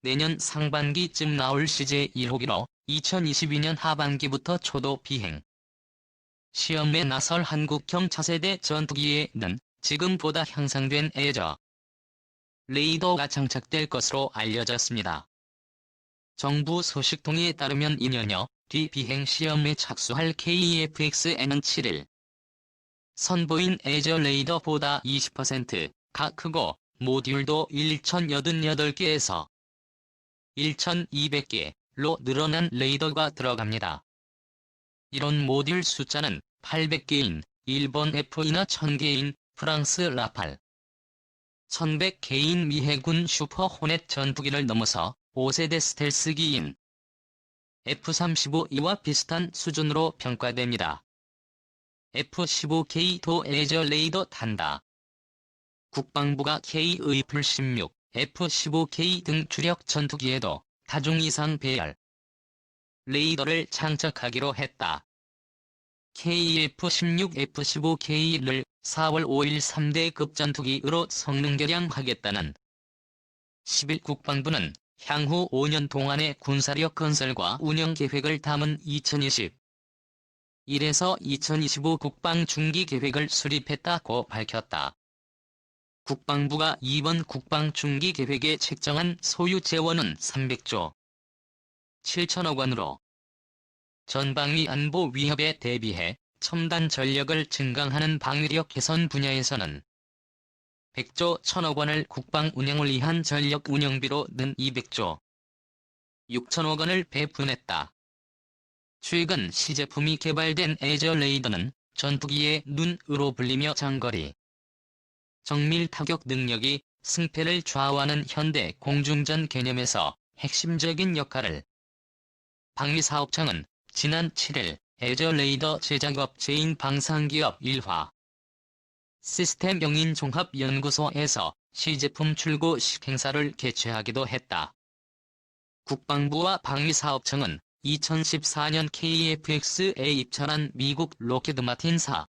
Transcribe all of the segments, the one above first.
내년 상반기쯤 나올 CJ1호기로 2022년 하반기부터 초도 비행 시험에 나설 한국형 차세대 전투기에는 지금보다 향상된 에저 레이더가 장착될 것으로 알려졌습니다. 정부 소식통에 따르면 2년여 뒤 비행 시험에 착수할 KF-X는 7일 선보인 에저 레이더보다 20%가 크고 모듈도 1088개에서 1200개로 늘어난 레이더가 들어갑니다. 이런 모듈 숫자는 800개인 일본 F이나 1000개인 프랑스 라팔, 1100개인 미 해군 슈퍼 호넷 전투기를 넘어서 5세대 스텔스기인 F-35E와 비슷한 수준으로 평가됩니다. F-15K도 에저 레이더 단다. 국방부가 KF-16, F-15K 등 주력 전투기에도 다중 이상 배열 레이더를 장착하기로 했다. KF-16, F-15K를 4월 5일 3대급 전투기로 성능 개량하겠다는 10일 국방부는 향후 5년 동안의 군사력 건설과 운영 계획을 담은 2021에서 2025 국방 중기 계획을 수립했다고 밝혔다. 국방부가 이번 국방 중기 계획에 책정한 소유 재원은 300조 7천억 원으로 전방위 안보 위협에 대비해 첨단 전력을 증강하는 방위력 개선 분야에서는 100조 1천억 원을 국방 운영을 위한 전력 운영비로 는 200조 6천억 원을 배분했다. 최근 시제품이 개발된 에저 레이더는 전투기의 눈으로 불리며 장거리 정밀 타격 능력이 승패를 좌우하는 현대 공중전 개념에서 핵심적인 역할을 방위사업청은 지난 7일 에저 레이더 제작업체인 방산기업 일화 시스템 영인종합연구소에서 시제품 출고식 행사를 개최하기도 했다. 국방부와 방위사업청은 2014년 KF-X에 입찰한 미국 로키드 마틴사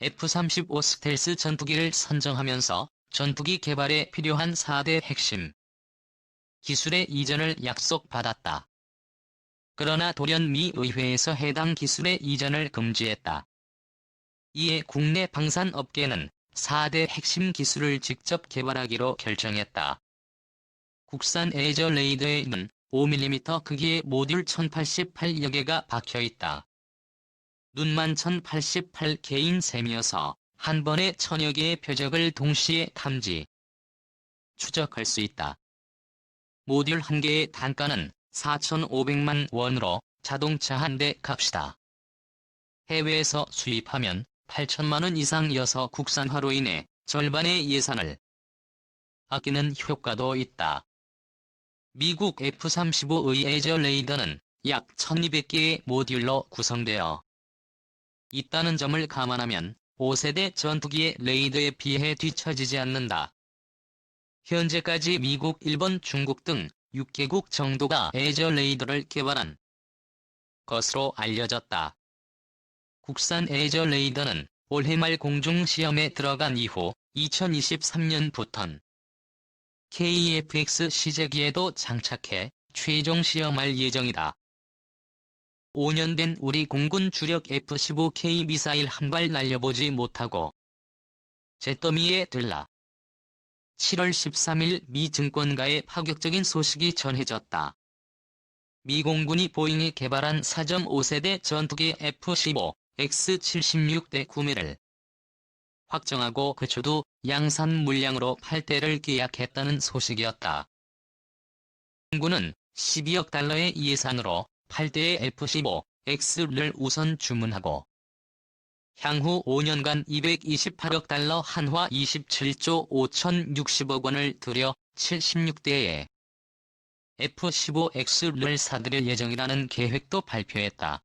F-35 스텔스 전투기를 선정하면서 전투기 개발에 필요한 4대 핵심 기술의 이전을 약속받았다. 그러나 돌연 미 의회에서 해당 기술의 이전을 금지했다. 이에 국내 방산업계는 4대 핵심 기술을 직접 개발하기로 결정했다. 국산 에저 레이더에는 5mm 크기의 모듈 1088여 개가 박혀있다. 눈만 1088개인 셈이어서 한 번에 1000여 개의 표적을 동시에 탐지, 추적할 수 있다. 모듈 한 개의 단가는 4,500만 원으로 자동차 한 대 값이다. 해외에서 수입하면 8천만 원 이상이어서 국산화로 인해 절반의 예산을 아끼는 효과도 있다. 미국 F-35의 에저 레이더는 약 1200개의 모듈로 구성되어 있다는 점을 감안하면 5세대 전투기의 레이더에 비해 뒤처지지 않는다. 현재까지 미국, 일본, 중국 등 6개국 정도가 에저 레이더를 개발한 것으로 알려졌다. 국산 에저 레이더는 올해 말 공중시험에 들어간 이후 2023년부턴 KF-X 시제기에도 장착해 최종 시험할 예정이다. 5년 된 우리 공군 주력 F-15K 미사일 한 발 날려보지 못하고 잿더미에 들라. 7월 13일 미 증권가에 파격적인 소식이 전해졌다. 미 공군이 보잉이 개발한 4.5세대 전투기 F-15, X-76대 구매를 확정하고 그 주도 양산 물량으로 8대를 계약했다는 소식이었다. 공군은 12억 달러의 예산으로 8대의 F-15, X를 우선 주문하고 향후 5년간 228억 달러 한화 27조 5,060억 원을 들여 76대의 F-15X를 사들일 예정이라는 계획도 발표했다.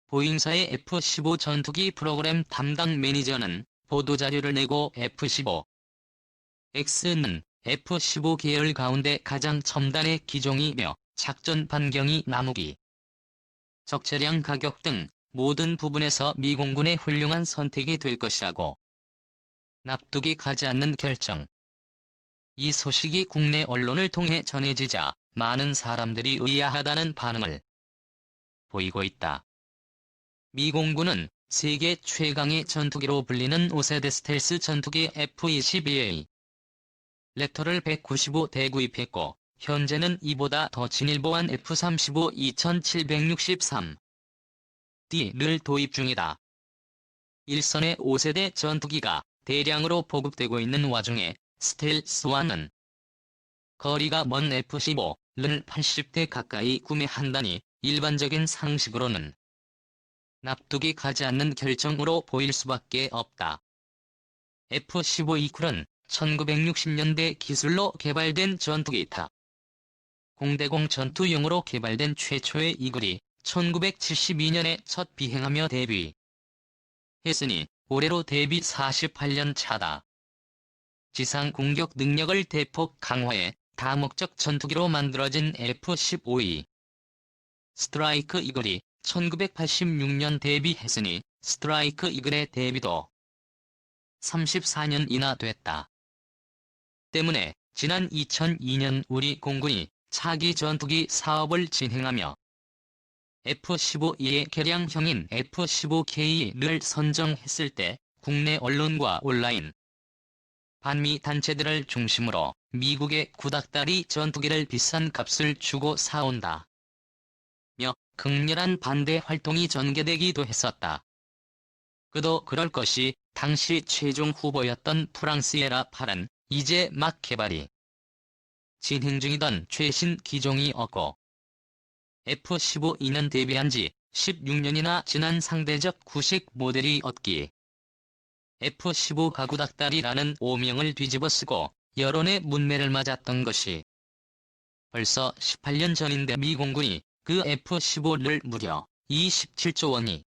보잉사의 F-15 전투기 프로그램 담당 매니저는 보도자료를 내고 F-15X는 F-15 계열 가운데 가장 첨단의 기종이며 작전 반경이 나무기, 적재량 가격 등 모든 부분에서 미 공군의 훌륭한 선택이 될 것이라고 납득이 가지 않는 결정. 이 소식이 국내 언론을 통해 전해지자 많은 사람들이 의아하다는 반응을 보이고 있다. 미 공군은 세계 최강의 전투기로 불리는 5세대 스텔스 전투기 F-22A 랩터를 195대 구입했고 현재는 이보다 더 진일보한 F-35 2763D를 도입 중이다. 일선의 5세대 전투기가 대량으로 보급되고 있는 와중에 스텔스와는 거리가 먼 F-15를 80대 가까이 구매한다니 일반적인 상식으로는 납득이 가지 않는 결정으로 보일 수밖에 없다. F-15E쿨은 1960년대 기술로 개발된 전투기다. 공대공 전투용으로 개발된 최초의 이글이 1972년에 첫 비행하며 데뷔했으니 올해로 데뷔 48년 차다. 지상 공격 능력을 대폭 강화해 다목적 전투기로 만들어진 F-15E 스트라이크 이글이 1986년 데뷔했으니 스트라이크 이글의 데뷔도 34년이나 됐다. 때문에 지난 2002년 우리 공군이 차기 전투기 사업을 진행하며 F-15E의 개량형인 F-15K를 선정했을 때 국내 언론과 온라인 반미 단체들을 중심으로 미국의 구닥다리 전투기를 비싼 값을 주고 사온다 며 극렬한 반대 활동이 전개되기도 했었다. 그도 그럴 것이 당시 최종 후보였던 프랑스의 라팔은 이제 막 개발이 진행 중이던 최신 기종이 없고 F-15E는 데뷔한 지 16년이나 지난 상대적 구식 모델이 없기 F-15 가구닥다리라는 오명을 뒤집어쓰고 여론의 문매를 맞았던 것이 벌써 18년 전인데 미 공군이 그 F-15를 무려 27조 원이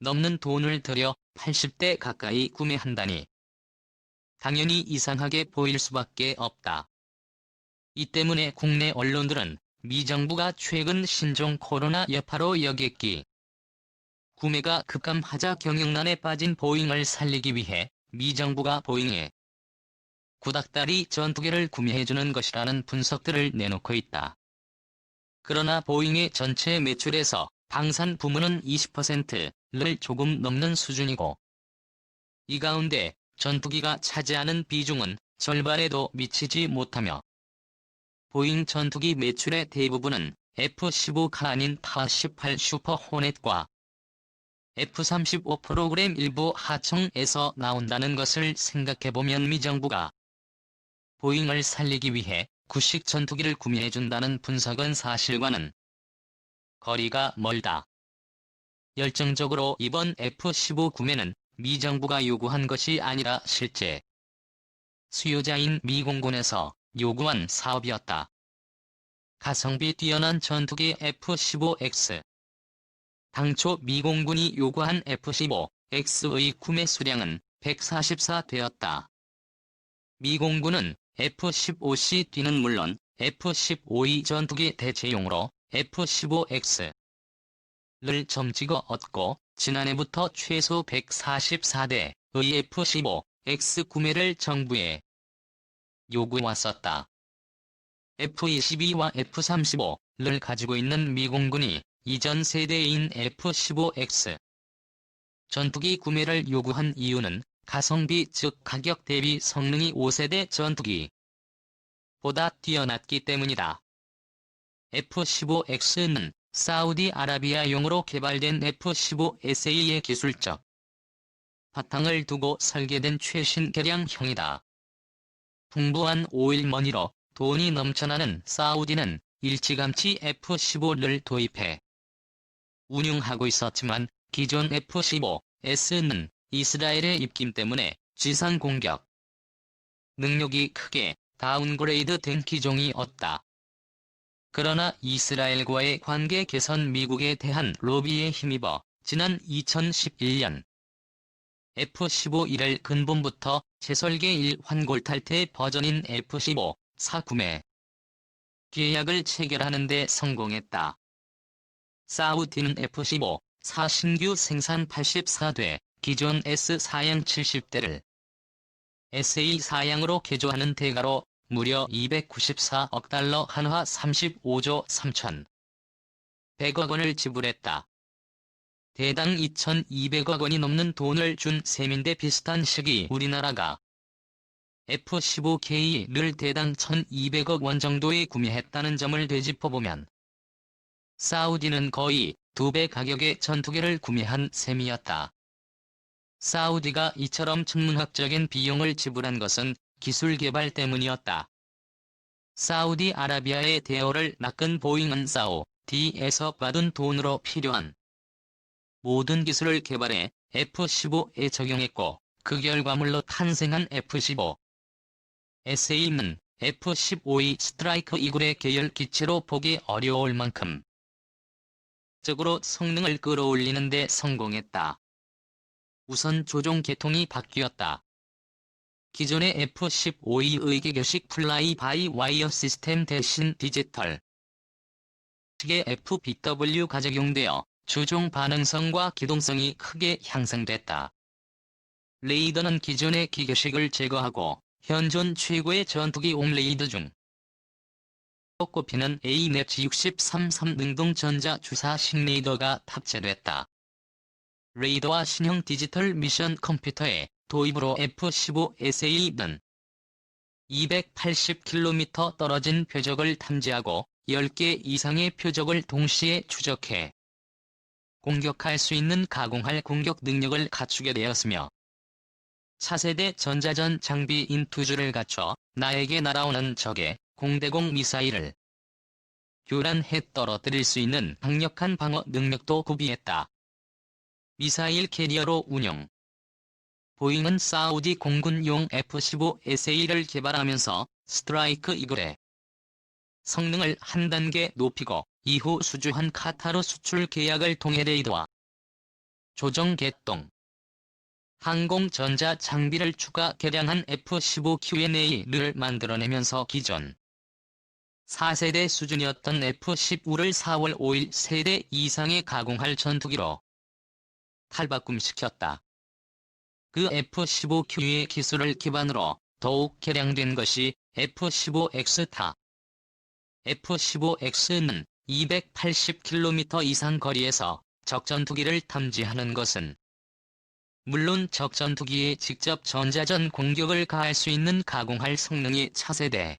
넘는 돈을 들여 80대 가까이 구매한다니 당연히 이상하게 보일 수밖에 없다. 이 때문에 국내 언론들은 미 정부가 최근 신종 코로나 여파로 여객기 구매가 급감하자 경영난에 빠진 보잉을 살리기 위해 미 정부가 보잉에 구닥다리 전투기를 구매해주는 것이라는 분석들을 내놓고 있다. 그러나 보잉의 전체 매출에서 방산 부문은 20%를 조금 넘는 수준이고 이 가운데 전투기가 차지하는 비중은 절반에도 미치지 못하며 보잉 전투기 매출의 대부분은 F-15가 아닌 파-18 슈퍼 호넷과 F-35 프로그램 일부 하청에서 나온다는 것을 생각해보면 미 정부가 보잉을 살리기 위해 구식 전투기를 구매해준다는 분석은 사실과는 거리가 멀다. 열정적으로 이번 F-15 구매는 미 정부가 요구한 것이 아니라 실제 수요자인 미 공군에서 요구한 사업이었다. 가성비 뛰어난 전투기 F-15X 당초 미 공군이 요구한 F-15X의 구매 수량은 144대였다. 미 공군은 F-15CD는 물론 F-15E 전투기 대체용으로 F-15X를 점찍어 얻고 지난해부터 최소 144대의 F-15X 구매를 정부에 요구해왔었다. F-22와 F-35를 가지고 있는 미 공군이 이전 세대인 F-15X 전투기 구매를 요구한 이유는 가성비 즉 가격 대비 성능이 5세대 전투기 보다 뛰어났기 때문이다. F-15X는 사우디아라비아용으로 개발된 F-15SA의 기술적 바탕을 두고 설계된 최신 개량형이다. 풍부한 오일머니로 돈이 넘쳐나는 사우디는 일찌감치 F-15를 도입해 운용하고 있었지만 기존 F-15S는 이스라엘의 입김 때문에 지상 공격 능력이 크게 다운그레이드 된 기종이 없다. 그러나 이스라엘과의 관계 개선 미국에 대한 로비에 힘입어 지난 2011년 F-15E를 근본부터 재설계 1환골탈태 버전인 F-15사 구매 계약을 체결하는 데 성공했다. 사우디는 F-15사 신규 생산 84대, 기존 S4형 70대를 SA 사양으로 개조하는 대가로 무려 294억 달러 한화 35조 3천 100억 원을 지불했다. 대당 2,200억 원이 넘는 돈을 준 셈인데 비슷한 시기 우리나라가 F-15K를 대당 1,200억 원 정도에 구매했다는 점을 되짚어보면 사우디는 거의 2배 가격의 전투기를 구매한 셈이었다. 사우디가 이처럼 천문학적인 비용을 지불한 것은 기술 개발 때문이었다. 사우디아라비아의 대어를 낚은 보잉은 사우디에서 받은 돈으로 필요한 모든 기술을 개발해 F-15에 적용했고 그 결과물로 탄생한 F-15. SA는 F-15의 스트라이크 이글의 계열 기체로 보기 어려울 만큼 적으로 성능을 끌어올리는 데 성공했다. 우선 조종 계통이 바뀌었다. 기존의 F-15의 의기교식 플라이 바이 와이어 시스템 대신 디지털 식의 FBW가 적용되어 조종 반응성과 기동성이 크게 향상됐다. 레이더는 기존의 기교식을 제거하고 현존 최고의 전투기용 레이더 중 꼽히는 ANEP-63 능동 전자 주사식 레이더가 탑재됐다. 레이더와 신형 디지털 미션 컴퓨터의 도입으로 F-15SA는 280km 떨어진 표적을 탐지하고 10개 이상의 표적을 동시에 추적해 공격할 수 있는 가공할 공격 능력을 갖추게 되었으며 차세대 전자전 장비 인투주를 갖춰 나에게 날아오는 적의 공대공 미사일을 교란해 떨어뜨릴 수 있는 강력한 방어 능력도 구비했다. 미사일 캐리어로 운영. 보잉은 사우디 공군용 F-15SA를 개발하면서 스트라이크 이글의 성능을 한 단계 높이고 이후 수주한 카타르 수출 계약을 통해 레이더와 조정 개동, 항공 전자 장비를 추가 개량한 F-15Q&A를 만들어내면서 기존 4세대 수준이었던 F-15를 4월 5일 세대 이상의 가공할 전투기로 탈바꿈시켰다. 그 F-15Q의 기술을 기반으로 더욱 개량된 것이 F-15X다. F-15X는 280km 이상 거리에서 적전투기를 탐지하는 것은 물론 적전투기에 직접 전자전 공격을 가할 수 있는 가공할 성능이 차세대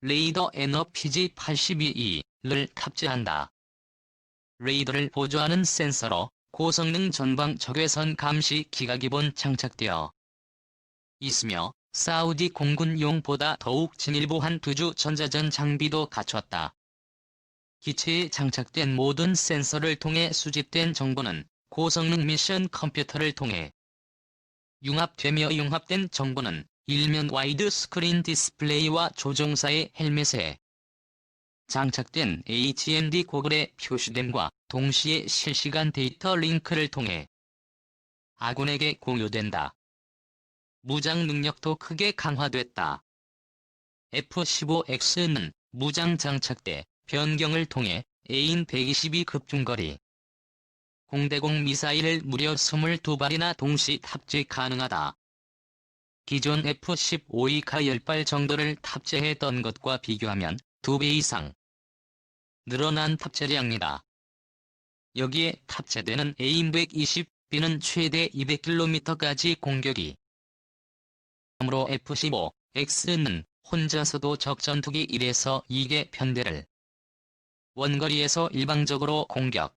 레이더 NPG-82E를 탑재한다. 레이더를 보조하는 센서로 고성능 전방 적외선 감시기가 기본 장착되어 있으며 사우디 공군용보다 더욱 진일보한 두주 전자전 장비도 갖췄다. 기체에 장착된 모든 센서를 통해 수집된 정보는 고성능 미션 컴퓨터를 통해 융합되며 융합된 정보는 일면 와이드 스크린 디스플레이와 조종사의 헬멧에 장착된 HMD 고글에 표시됨과 동시에 실시간 데이터 링크를 통해 아군에게 공유된다. 무장 능력도 크게 강화됐다. F-15X는 무장 장착대 변경을 통해 AN-122급 중거리 공대공 미사일을 무려 22발이나 동시 탑재 가능하다. 기존 F-15가 10발 정도를 탑재했던 것과 비교하면 2배 이상 늘어난 탑재량이다. 여기에 탑재되는 AN-120B는 최대 200km까지 공격이 하므로 F-15X는 혼자서도 적전투기 1에서 2개 편대를 원거리에서 일방적으로 공격,